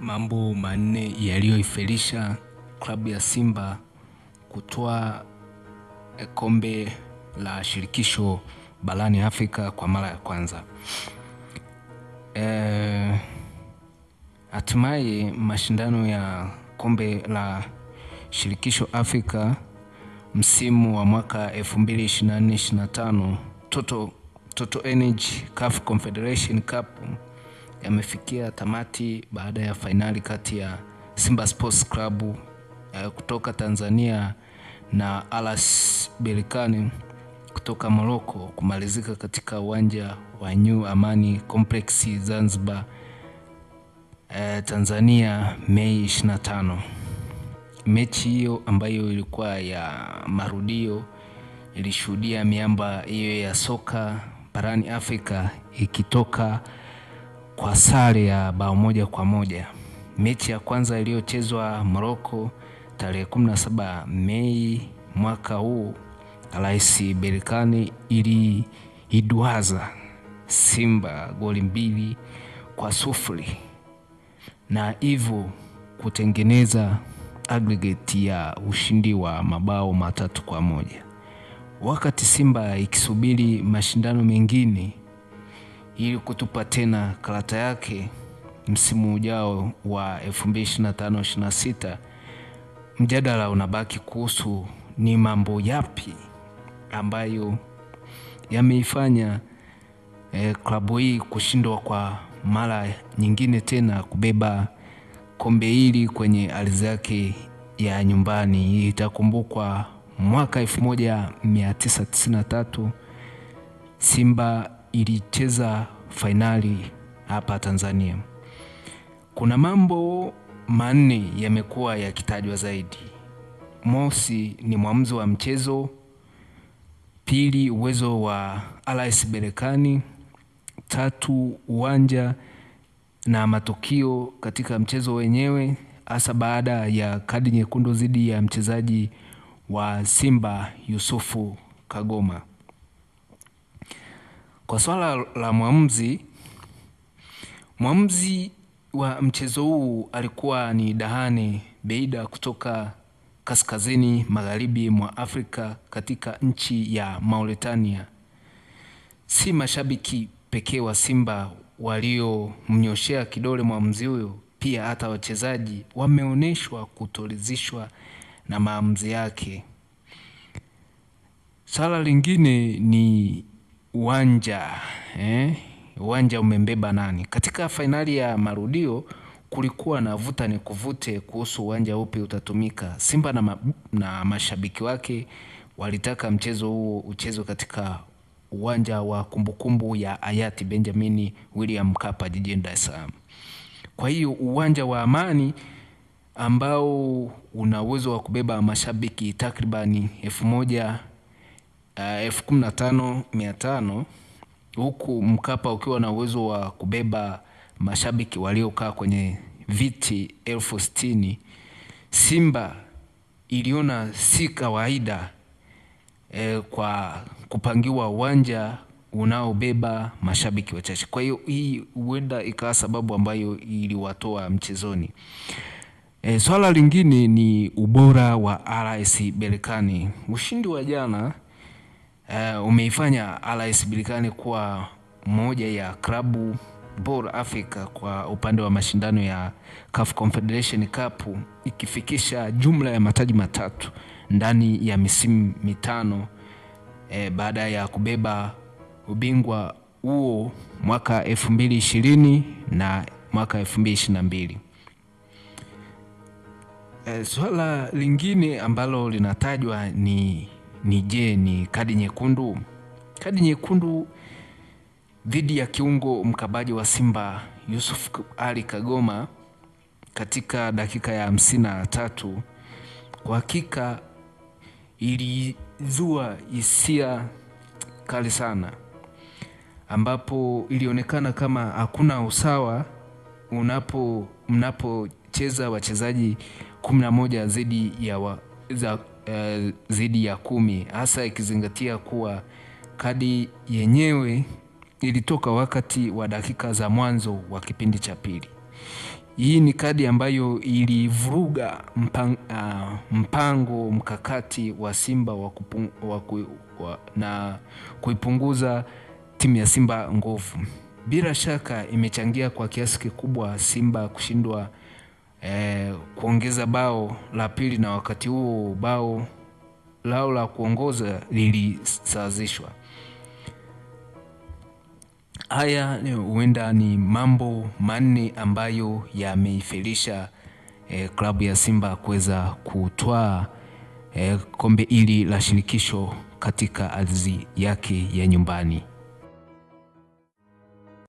mambo manne yaliyoifelisha klabu ya Simba kutoa kombe la shirikisho barani Afrika kwa mara ya kwanza. Hatimaye mashindano ya kombe la shirikisho Afrika msimu wa mwaka 2024-25 Total Energy CAF Confederation Cup yamefikia tamati baada ya fainali kati ya Simba Sports Club kutoka Tanzania na RS Berkane kutoka Morocco kumalizika katika uwanja wa New Amani Complex Zanzibar, Tanzania, Mei 25. Mechi hiyo ambayo ilikuwa ya marudio ilishuhudia miamba hiyo ya soka barani Afrika ikitoka kwa sare ya bao 1-1. Mechi ya kwanza iliyochezwa Morocco tarehe 17 Mei mwaka huu, RS Berkane iliidwaza Simba goli 2-0 na hivyo kutengeneza aggregate ya ushindi wa mabao 3-1. Wakati Simba ikisubiri mashindano mengine ili kutupa tena karata yake msimu ujao wa 2025-26, mjadala unabaki kuhusu ni mambo yapi ambayo yameifanya klabu hii kushindwa kwa mara nyingine tena kubeba kombe hili kwenye ardhi yake ya nyumbani. Itakumbukwa mwaka 1993 Simba ilicheza fainali hapa Tanzania. Kuna mambo manne yamekuwa yakitajwa zaidi. Mosi ni mwamuzi wa mchezo, pili uwezo wa RS Berkane, tatu uwanja na matukio katika mchezo wenyewe, hasa baada ya kadi nyekundu dhidi ya mchezaji wa Simba Yusufu Kagoma. Kwa swala la mwamuzi wa mchezo huu alikuwa ni Dahane Beida kutoka kaskazini magharibi mwa Afrika katika nchi ya Mauritania. Si mashabiki pekee wa Simba waliomnyoshea kidole mwamuzi huyo, pia hata wachezaji wameonyeshwa kutoridhishwa na maamuzi yake. Swala lingine ni uwanja. Uwanja umembeba nani? Katika fainali ya marudio kulikuwa na vuta ni kuvute kuhusu uwanja upi utatumika. Simba na mashabiki wake walitaka mchezo huo uchezwe katika uwanja wa kumbukumbu ya hayati Benjamin William Mkapa jijini Dar es Salaam. Kwa hiyo uwanja wa Amani ambao una uwezo wa kubeba mashabiki takribani 15,500 huku Mkapa ukiwa na uwezo wa kubeba mashabiki waliokaa kwenye viti 60,000, Simba iliona si kawaida kwa kupangiwa uwanja unaobeba mashabiki wachache. Kwa hiyo hii huenda ikawa sababu ambayo iliwatoa mchezoni. Swala lingine ni ubora wa RS Berkane. Ushindi wa jana umeifanya RS Berkane kuwa moja ya klabu bora Afrika kwa upande wa mashindano ya CAF Confederation Cup, ikifikisha jumla ya mataji 3 ndani ya misimu 5 baada ya kubeba ubingwa huo mwaka 2020 na mwaka 2022. Swala lingine ambalo linatajwa ni kadi nyekundu. Kadi nyekundu dhidi ya kiungo mkabaji wa Simba Yusuf Ali Kagoma katika dakika ya 53 kwa hakika ilizua hisia kali sana, ambapo ilionekana kama hakuna usawa mnapocheza wachezaji 11 dhidi ya 10, hasa ikizingatia kuwa kadi yenyewe ilitoka wakati wa dakika za mwanzo wa kipindi cha pili. Hii ni kadi ambayo ilivuruga mpango mkakati wa Simba na kuipunguza timu ya Simba nguvu. Bila shaka imechangia kwa kiasi kikubwa Simba kushindwa kuongeza bao la pili, na wakati huo bao lao la kuongoza lilisawazishwa. Haya huenda ni mambo manne ambayo yameifelisha klabu ya Simba kuweza kutwaa kombe hili la shirikisho katika ardhi yake ya nyumbani.